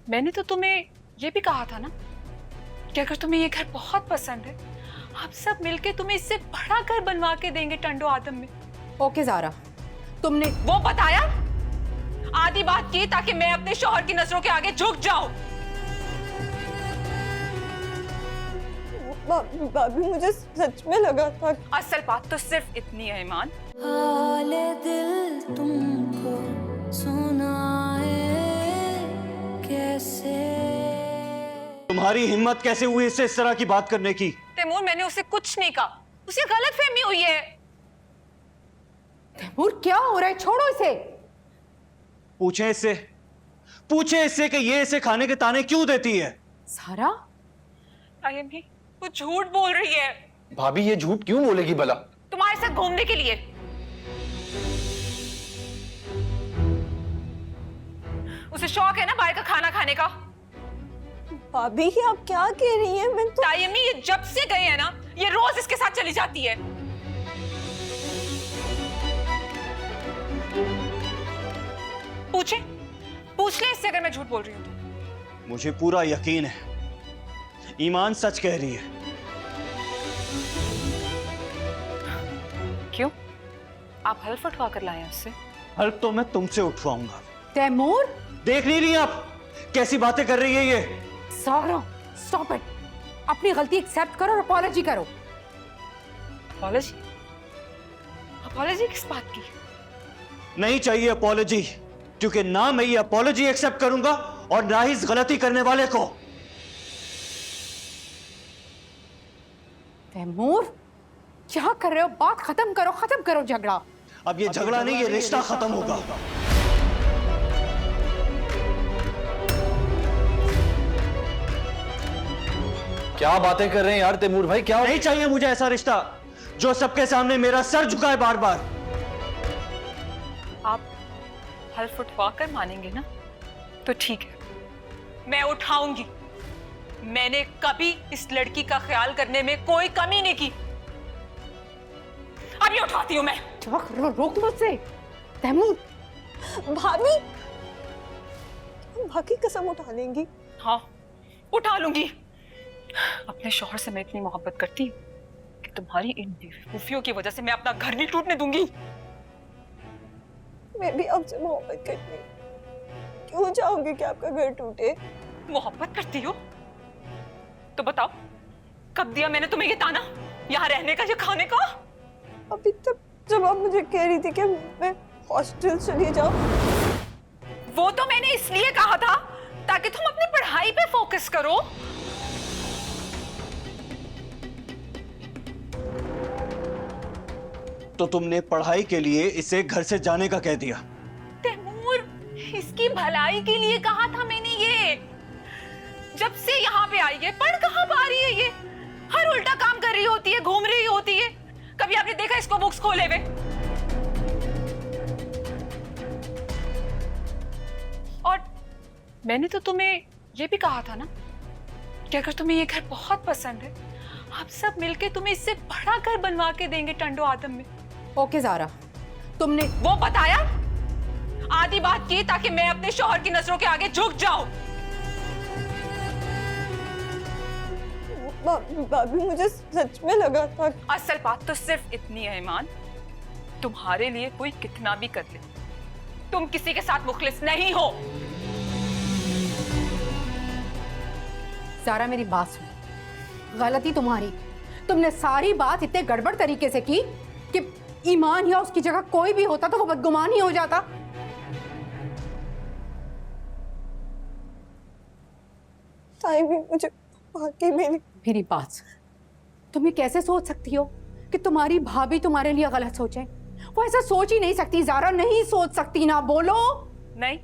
मैंने तो तुम्हें ये भी कहा था ना कि अगर तुम्हें ये घर बहुत पसंद है, हम सब मिलके तुम्हें इससे बड़ा घर बनवा के देंगे टंडो आदम में। ओके ज़ारा, तुमने वो बताया, आधी बात की ताकि मैं अपने शौहर की नजरों के आगे झुक जाऊं। भाभी मुझे सच में लगा था। असल बात तो सिर्फ इतनी है ईमान, हाले दिल तुमको सुनाए कैसे। तुम्हारी हिम्मत कैसे हुई इससे इस तरह की बात करने की? तैमूर मैंने उसे कुछ नहीं कहा, उसे गलतफहमी हुई है। तैमूर क्या हो रहा है, छोड़ो इसे। पूछे इससे कि ये इसे खाने के ताने क्यों देती है। सारा आई अम्मी, वो झूठ बोल रही है। भाभी ये झूठ क्यों बोलेगी भला? तुम्हारे साथ घूमने के लिए। उसे शौक है ना बाहर का खाना खाने का। भाभी ये आप क्या कह रही हैं? मैं तो तायम्मी, ये जब से गए हैं ना, ये रोज इसके साथ चली जाती है। पूछ ले इससे अगर मैं झूठ बोल रही हूं तो। मुझे पूरा यकीन है ईमान सच कह रही है। क्यों? आप हल्फ उठवा कर लाए हैं उससे? हल्फ तो मैं तुमसे उठवाऊंगा। तैमूर, देख नहीं रही आप कैसी बातें कर रही है ये? सारा स्टॉप इट। अपनी गलती एक्सेप्ट करो और अपॉलॉजी करो। अपॉलॉजी? अपॉलॉजी किस बात की? नहीं चाहिए अपॉलॉजी, क्योंकि ना मैं ये अपॉलॉजी एक्सेप्ट करूंगा और ना ही इस गलती करने वाले को। तैमूर, क्या कर रहे हो? बात खत्म करो झगड़ा। अब ये झगड़ा नहीं, ये रिश्ता खत्म होगा। क्या बातें कर रहे हैं यार तैमूर भाई? क्या नहीं चाहिए मुझे ऐसा रिश्ता जो सबके सामने मेरा सर झुकाए बार बार। आप हल्फ उठवा कर मानेंगे ना तो ठीक है, मैं उठाऊंगी। मैंने कभी इस लड़की का ख्याल करने में कोई कमी नहीं की। अभी उठाती हूं मैं। रोक लो उसे। तैमूर, भाभी बाकी कसम उठा लेंगी? हाँ, उठा लूंगी। अपने शौहर से मैं इतनी मोहब्बत करती हूँ कि तुम्हारी इन बेवकूफियों की वजह से मैं अपना घर नहीं टूटने दूंगी। मैं भी आपसे मोहब्बत करती हूँ, क्यों चाहूंगी कि आपका घर टूटे? मोहब्बत करती हो तो बताओ, कब दिया मैंने तुम्हें ये ताना, यहाँ रहने का या खाने का? अभी तक जब आप मुझे कह रही थी कि मैं हॉस्टल चली जाऊं। वो तो मैंने इसलिए कहा था ताकि तुम अपनी पढ़ाई पे फोकस करो। तो तुमने पढ़ाई के लिए इसे घर से जाने का कह दिया? तैमूर, इसकी भलाई के लिए कहा था मैंने ये। जब से यहाँ पे आई है, पढ़ कहाँ पा रही है ये? हर उल्टा काम कर रही होती है, घूम रही होती है। कभी आपने देखा इसको बुक्स खोले हुए? और मैंने तो तुम्हें ये भी कहा था ना कि अगर तुम्हें ये घर बहुत पसंद है, हम सब मिलके तुम्हें इससे बड़ा घर बनवा के देंगे टंडो आदम में। ओके ज़ारा, तुमने वो बताया, आधी बात की ताकि मैं अपने शौहर की नजरों के आगे झुक जाऊं। भाभी मुझे सच में लगा था। असल बात तो सिर्फ इतनी है ईमान, तुम्हारे लिए कोई कितना भी कर ले, तुम किसी के साथ मुखलिस नहीं हो। ज़ारा मेरी बात सुनो, गलती तुम्हारी। तुमने सारी बात इतने गड़बड़ तरीके से की कि ईमान या उसकी जगह कोई भी होता तो वो बदगुमान ही हो जाता। भी मुझे बाकी मेरी बात सुन, तुम ये कैसे सोच सकती हो कि तुम्हारी भाभी तुम्हारे लिए गलत सोचे? वो ऐसा सोच ही नहीं सकती ज़ारा, नहीं सोच सकती ना। बोलो। नहीं,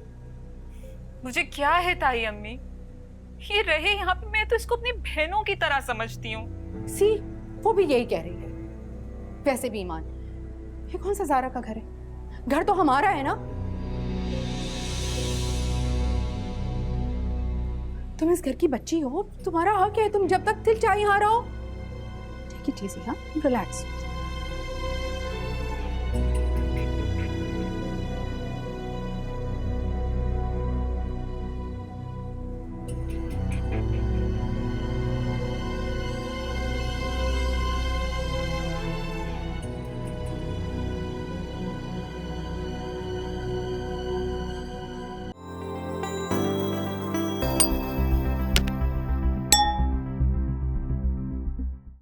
मुझे क्या है ताई अम्मी, ये रहे यहाँ पे, मैं तो इसको अपनी बहनों की तरह समझती हूँ। सी, वो भी यही कह रही है। वैसे भी ईमान, ये कौन सा ज़ारा का घर है? घर तो हमारा है ना। तुम इस घर की बच्ची हो, तुम्हारा हक है, तुम जब तक दिल चाहे यहाँ रहो। ठीक है, हाँ, रिलैक्स।